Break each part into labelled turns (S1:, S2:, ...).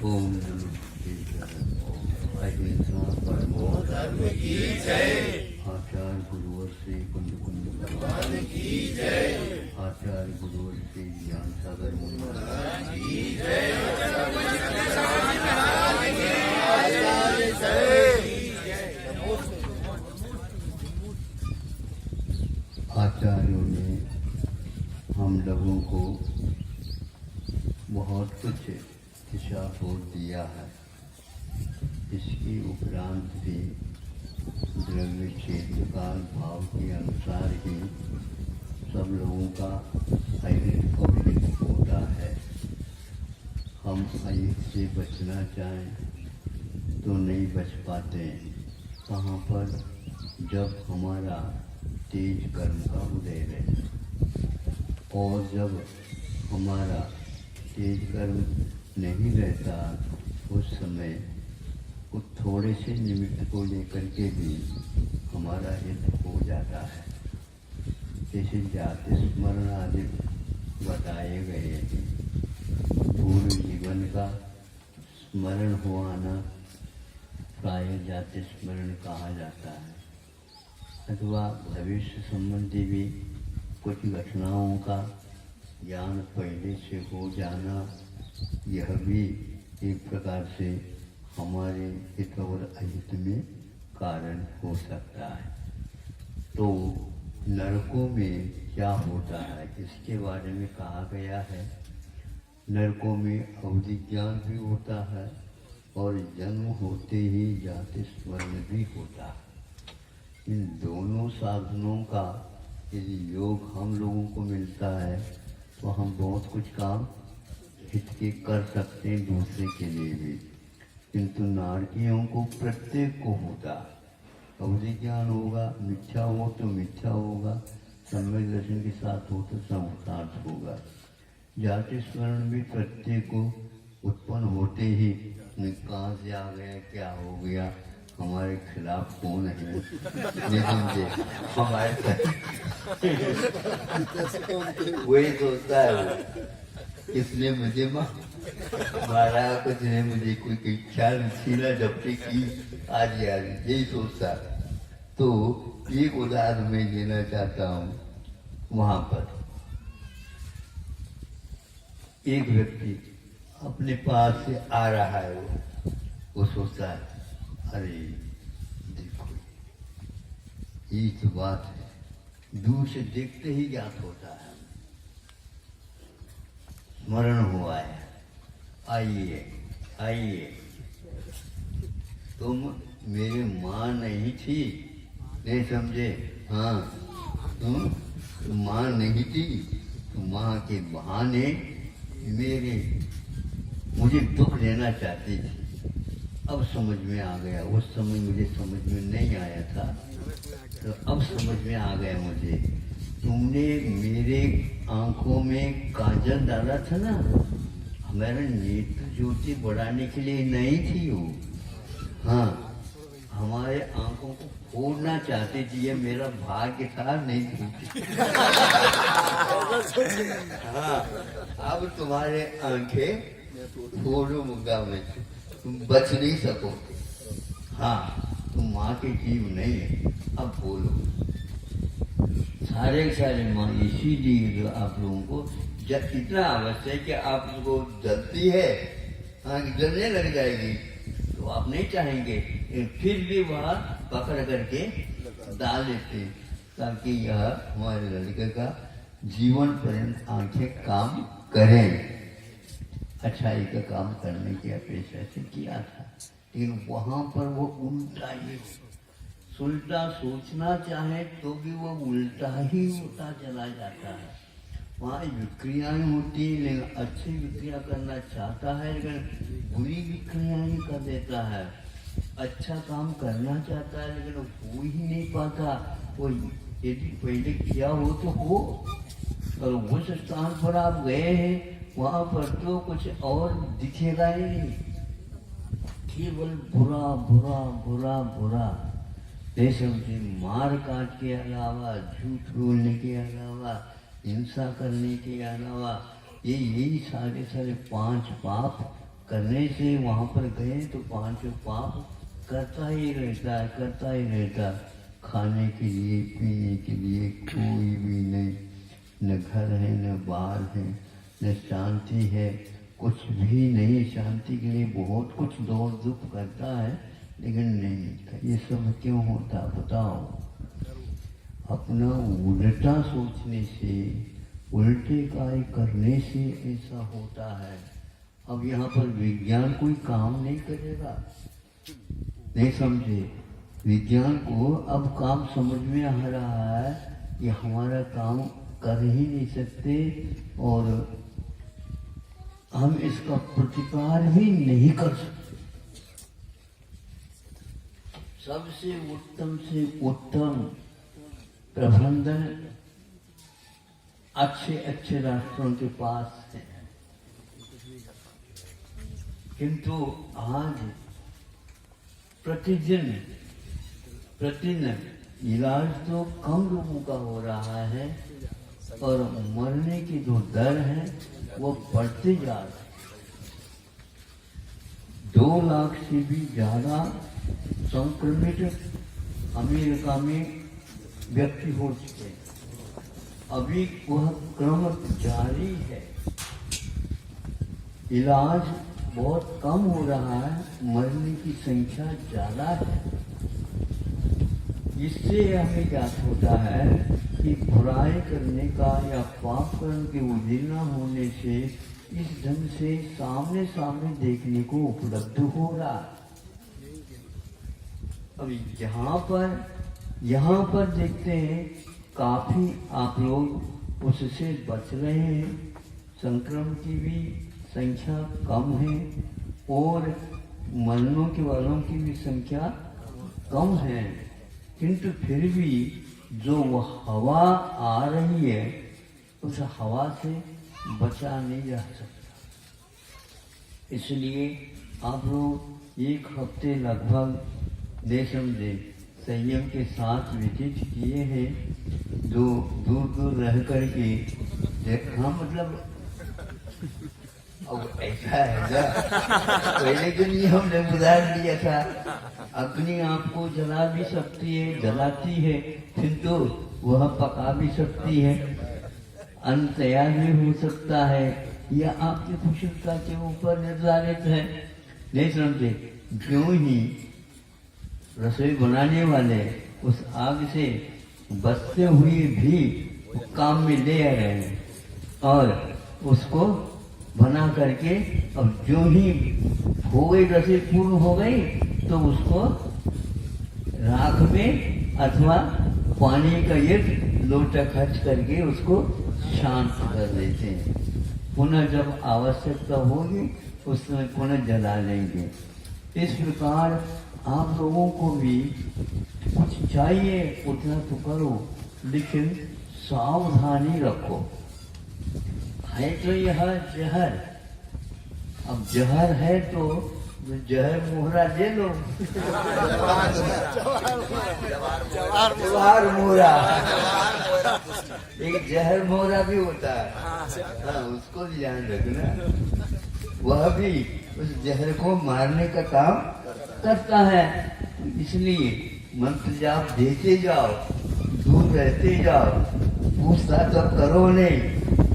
S1: ओम नमः शिवाय। अहिंसा परमो धर्म की जय। आचार्य गुरुवर श्री कुंज कुंज भगवान की जय। आचार्य गुरुवर श्री ज्ञान सागर मुनि की जय। आचार्यों ने हम लोगों को बहुत कुछ दिशा को दिया है। इसके उपरांत भी द्रव्य क्षेत्र काल भाव के अनुसार ही सब लोगों का अहित अभिहित होता है। हम अहित से बचना चाहें तो नहीं बच पाते। कहाँ पर? जब हमारा तेज कर्म का उदय रहे, और जब हमारा तेज कर्म नहीं रहता उस समय उस थोड़े से निमित्त को लेकर के भी हमारा हित हो जाता है। जैसे जाति स्मरण आदि बताए गए हैं। पूर्व जीवन का स्मरण हो आना प्राय जाति स्मरण कहा जाता है, अथवा भविष्य संबंधी भी कुछ घटनाओं का ज्ञान पहले से हो जाना, यह भी एक प्रकार से हमारे हित और अहित में कारण हो सकता है। तो नरकों में क्या होता है इसके बारे में कहा गया है। नरकों में अवधि ज्ञान भी होता है और जन्म होते ही जाति स्मरण भी होता है। इन दोनों साधनों का यदि योग हम लोगों को मिलता है तो हम बहुत कुछ काम हित के कर सकते हैं, दूसरे के लिए भी। किंतु नारकियों को प्रत्येक को होता, अवधि ज्ञान होगा, मिथ्या हो तो मिथ्या होगा, सम्यक दर्शन के साथ हो तो संसार होगा। जाति स्मरण भी प्रत्येक को उत्पन्न होते ही कहाँ से आ गया, क्या हो गया, हमारे खिलाफ कौन है, लेकिन हमारे वही सोचता है इसने मुझे मारा, कुछ ने मुझे कोई ख्याल छीना झपटी की, आज यार यही सोचता। तो एक उदाहरण मैं देना चाहता हूँ। वहां पर एक व्यक्ति अपने पास से आ रहा है, वो सोचता है अरे देखो ये तो बात है, दूर से देखते ही ज्ञात होता है। स्मरण हुआ है, आइए आइए, तुम मेरी माँ नहीं थी, नहीं समझे? हाँ, तुम माँ नहीं थी, तुम माँ के बहाने मुझे दुख देना चाहती थी। अब समझ में आ गया, उस समय मुझे समझ में नहीं आया था, तो अब समझ में आ गया मुझे। तुमने मेरे आंखों में काजल डाला था ना, हमारा नेत्र ज्योति बढ़ाने के लिए नहीं थी वो। हाँ, हमारे आंखों को फोड़ना चाहती थी, ये मेरा भाग्य था, नहीं टूटी। हाँ, अब तुम्हारे आंखें फोड़ो मुद्दा में, तुम बच नहीं सकोगे। हाँ, तुम माँ के जीव नहीं है। अब बोलो, सारे माँ इसीलिए जो आप लोगों को जब इतना आवश्यक कि आपको जलती है, जलने लग जाएगी तो आप नहीं चाहेंगे, फिर भी वह पकड़ करके डाल देते ताकि यह हमारे लड़के का जीवन पर्यंत आंखें काम करें। अच्छाई का काम करने की अपेक्षा से किया था, लेकिन वहां पर वो उल्टा ही, उल्टा सोचना चाहे तो भी वो उल्टा ही होता चला जाता है। वहाँ विक्रियाएं होती है, लेकिन अच्छी विक्रिया करना चाहता है लेकिन बुरी विक्रियाएं कर देता है। अच्छा काम करना चाहता है लेकिन हो ही नहीं पाता। वो यदि पहले किया हो तो हो, और उस स्थान पर आप गए हैं वहाँ पर तो कुछ और दिखेगा ही नहीं, केवल बुरा बुरा बुरा बुरा। समझे, मार काट के अलावा, झूठ बोलने के अलावा, हिंसा करने के अलावा, यही सारे 5 पाप करने से वहाँ पर गए तो पांचों पाप करता ही रहता है, करता ही रहता है। खाने के लिए, पीने के लिए कोई भी नहीं, न घर है, न बार है, न शांति है, कुछ भी नहीं। शांति के लिए बहुत कुछ दौड़ धूप करता है, लेकिन नहीं मिलता। ये सब क्यों होता बताओ? अपना उल्टा सोचने से, उल्टे कार्य करने से ऐसा होता है। अब यहाँ पर विज्ञान कोई काम नहीं करेगा, नहीं समझे? विज्ञान को अब काम समझ में आ रहा है कि हमारा काम कर ही नहीं सकते और हम इसका प्रतिकार भी नहीं कर सकते। सबसे उत्तम से उत्तम प्रबंधन अच्छे अच्छे राष्ट्रों के पास है, किंतु आज प्रतिदिन इलाज तो कम लोगों का हो रहा है और मरने की जो दर है वो बढ़ते जा रहा है। 2 लाख से भी ज्यादा संक्रमित अमेरिका में व्यक्ति हो चुके हैं। अभी वह क्रम जारी है, इलाज बहुत कम हो रहा है, मरने की संख्या ज्यादा है। इससे हमें ज्ञात होता है कि बुराई करने का या पाप कर्म के उदित न होने से इस ढंग से सामने सामने देखने को उपलब्ध हो रहा। अभी यहाँ पर देखते हैं काफी आप लोग उससे बच रहे हैं, संक्रमण की भी संख्या कम है और मरने के वालों की भी संख्या कम है, किंतु फिर भी जो वह हवा आ रही है उस हवा से बचा नहीं जा सकता। इसलिए आप लोग 1 हफ्ते लगभग दे समझे संयम के साथ व्यतीत किए हैं, जो दूर दूर रह करके हाँ मतलब अब ऐसा है ना, पहले के लिए हमने उदाहरण दिया था, अपनी आप को जला भी सकती है, जलाती है, किंतु वह पका भी सकती है, अन्न तैयार भी हो सकता है, यह आपकी कुशलता के ऊपर निर्धारित है। नहीं समझे? क्यों ही रसोई बनाने वाले उस आग से बचते हुए भी काम में ले आ रहे हैं और उसको बना करके अब जो ही हो गई, रसोई पूर्ण हो गई तो उसको राख में अथवा पानी का एक लोटा खर्च करके उसको शांत कर देते हैं। पुनः जब आवश्यकता होगी उस समय पुनः जला लेंगे। इस प्रकार आप लोगों को भी कुछ चाहिए उतना तो करो, लेकिन सावधानी रखो। है तो यह जहर, अब जहर है तो जहर मोहरा ले लो, जवार मोहरा, एक जहर मोहरा भी होता है, हाँ उसको ध्यान रखना, वह भी उस जहर को मारने का काम करता है। इसलिए मंत्र जाप देते जाओ, दूर रहते जाओ, पूछताछ तो करो नहीं,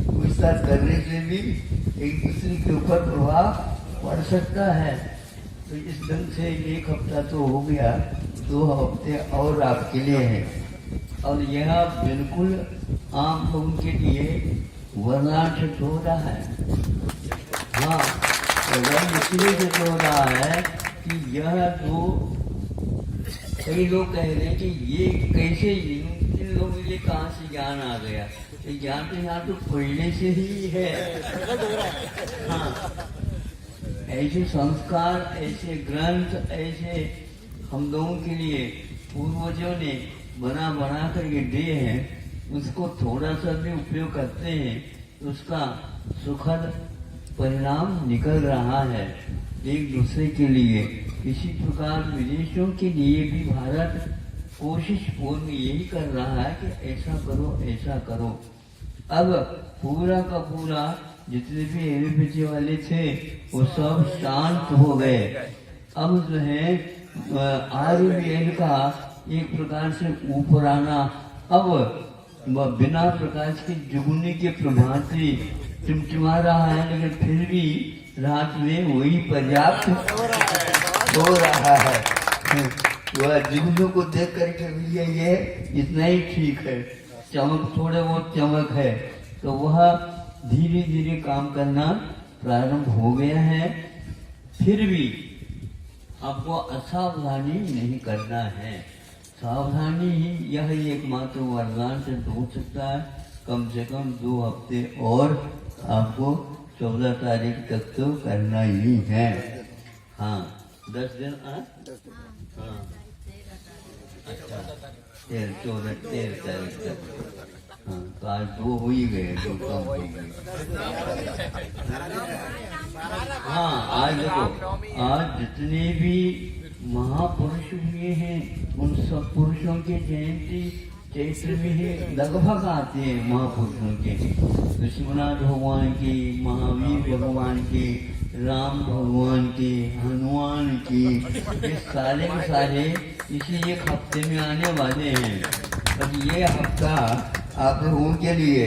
S1: पूछताछ करने से भी एक दूसरे के ऊपर प्रभाव पड़ सकता है। तो इस ढंग से 1 हफ्ता तो हो गया, 2 हफ्ते और आपके लिए है और यह बिल्कुल आप लोगों के लिए वर्णांत हो रहा है। हाँ, तो इसलिए से हो रहा है कि यह जो कई लोग कह रहे हैं कि ये कैसे, इन लोगों के कहाँ से ज्ञान आ गया? ज्ञान तो यहाँ तो पहले से ही है। हाँ, ऐसे संस्कार, ऐसे ग्रंथ, ऐसे हम लोगों के लिए पूर्वजों ने बना करके दिए हैं, उसको थोड़ा सा भी उपयोग करते हैं तो उसका सुखद परिणाम निकल रहा है एक दूसरे के लिए। इसी प्रकार विदेशों के लिए भी भारत कोशिश पूर्ण यही कर रहा है कि ऐसा करो, ऐसा करो। अब पूरा का पूरा जितने भी एलोपैथी वाले थे वो सब शांत हो गए। अब जो है आयुर्वेद का एक प्रकार से ऊपर आना, अब वह बिना प्रकाश की जुगनी के प्रभांति टिमटिमा रहा है, लेकिन फिर भी रात में वही पर्याप्त हो रहा है। वह जुगनू को देख करके भी ये इतना ही ठीक है, चमक थोड़े बहुत चमक है, तो वह धीरे धीरे काम करना प्रारंभ हो गया है। फिर भी आपको असावधानी नहीं करना है। सावधानी ही यह एकमात्र वरदान से हो सकता है। कम से कम 2 हफ्ते और आपको 14 तारीख तक तो करना ही है। हाँ 10 दिन। हाँ अच्छा 13 तारीख तक। हाँ तो आज 2 हो ही गए, 2 कम हो गए। हाँ आज देखो, आज जितने भी महापुरुष हुए हैं उन सब पुरुषों के जयंती चैत्र में ही लगभग आते हैं। महापुरुषों के विश्वनाथ भगवान की, महावीर भगवान की, राम भगवान की, हनुमान की, ये सारे के सारे इसी एक हफ्ते में आने वाले हैं। और ये हफ्ता आप लोगों के लिए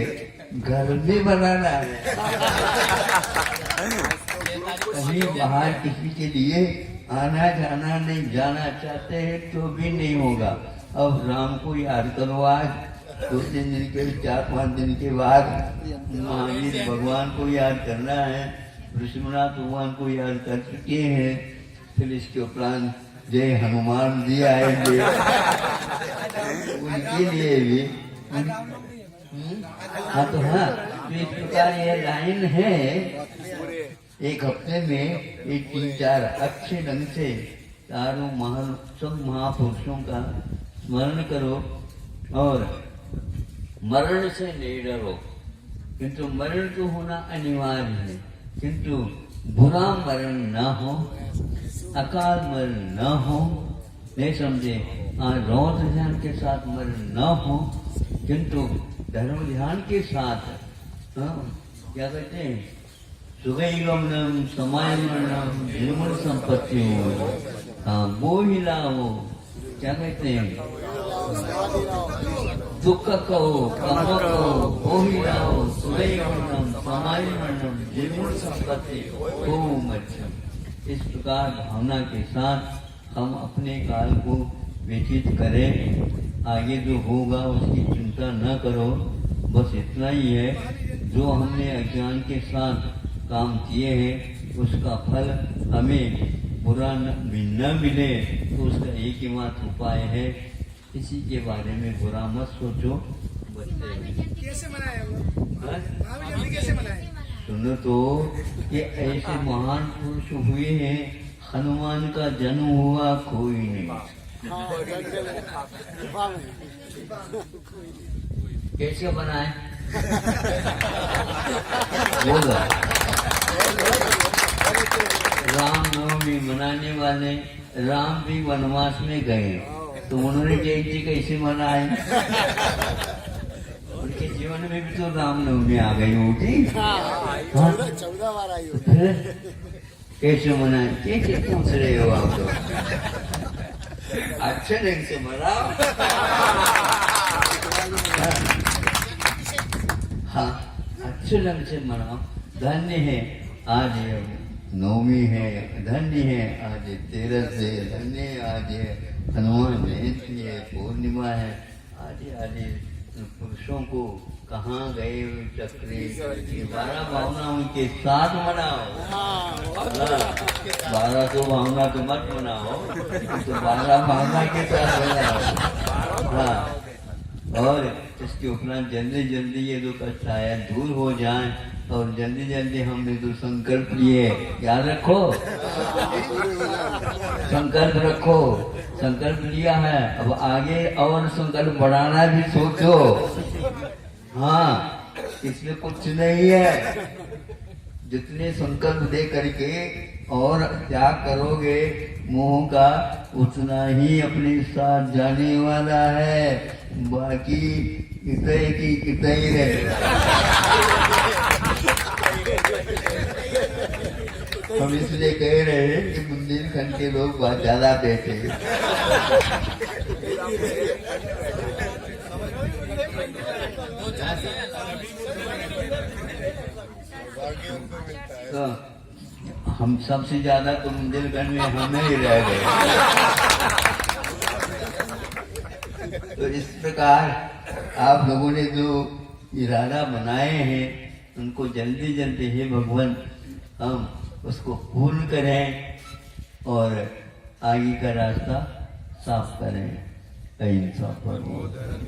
S1: घर में बनाना है। कहीं बाहर किसी के लिए आना जाना नहीं, जाना चाहते हैं तो भी नहीं होगा। अब राम को याद करो, आज 2-3 दिन के 4-5 दिन के बाद महावीर भगवान को याद करना है, विश्वनाथ भगवान को याद कर चुके हैं, फिर इसके उपरांत जय हनुमान जी आएंगे, उनके लिए भी। हाँ तो हाँ, तो इस प्रकार यह लाइन है। एक हफ्ते में ये 3-4 अच्छे ढंग से चारों सब महापुरुषों का स्मरण करो और मरण से नहीं डरो। किंतु मरण तो होना अनिवार्य है, किंतु बुरा मरण न हो, अकाल मरण न हो, नहीं समझे, रौद्र ध्यान के साथ मरण न हो, किंतु धर्म ध्यान के साथ। क्या कहते हैं, सुगैगमनम समायमनम निर्मल संपत्ति हो। हाँ वो ही लाओ, क्या कहते हैं, दुख कहो कम कहो वो ही लाओ, सुगैगमनम समायमनम निर्मल संपत्ति हो मध्यम। इस प्रकार भावना के साथ हम अपने काल को व्यतीत करें। आगे जो होगा उसकी चिंता न करो, बस इतना ही है। जो हमने अज्ञान के साथ काम किए हैं उसका फल हमें बुरा न मिले तो उसका एक ही मात्र उपाय है, किसी के बारे में बुरा मत सोचो।
S2: कैसे मनाए वो? कैसे मनाए?
S1: सुनो तो कि ऐसे महान पुरुष हुए हैं, हनुमान का जन्म हुआ कोई नहीं। कैसे बनाए बोला? रामनवमी मनाने वाले राम भी वनवास में गए तो उन्होंने जयंती कैसे मनाए? उनके जीवन में भी तो रामनवमी आ गई होगी।
S2: 14 बार आई होगी।
S1: फिर कैसे मनाए? कैसे पूछ रहे हो आप लोग? अच्छे ढंग से मनाओ। हाँ अच्छे ढंग से मनाओ। धन्य है आज नवमी है, धन्य है आज 13 से, धन्य है आज हनुमान जयंती है, पूर्णिमा है। आदि पुरुषों को कहाँ गए चक्री? 12 भावना उनके साथ मनाओ। 12 तो भावना तो मत मनाओ, तो 12 भावना के साथ मनाओ। हाँ और इसके उपरांत जल्दी जल्दी ये जो कष्ट आया दूर हो जाए और जल्दी जल्दी हमने जो संकल्प लिए याद रखो। संकल्प रखो, संकल्प लिया है, अब आगे और संकल्प बढ़ाना भी सोचो। हाँ इसमें कुछ नहीं है, जितने संकल्प दे करके और त्याग करोगे मोह का उतना ही अपने साथ जाने वाला है। बाकी इतने की इतने ही रहे। हम इसलिए कह रहे हैं कि बुंदेलखंड के लोग बहुत ज्यादा बैठे। तो हम सबसे ज्यादा तो बुंदेलखंड में हमें ही रह गए। तो इस प्रकार आप लोगों ने जो इरादा बनाए हैं उनको जल्दी जल्दी हे भगवान हम उसको पूर्ण करें और आगे का रास्ता साफ करें। अहिंसा परमो धर्म।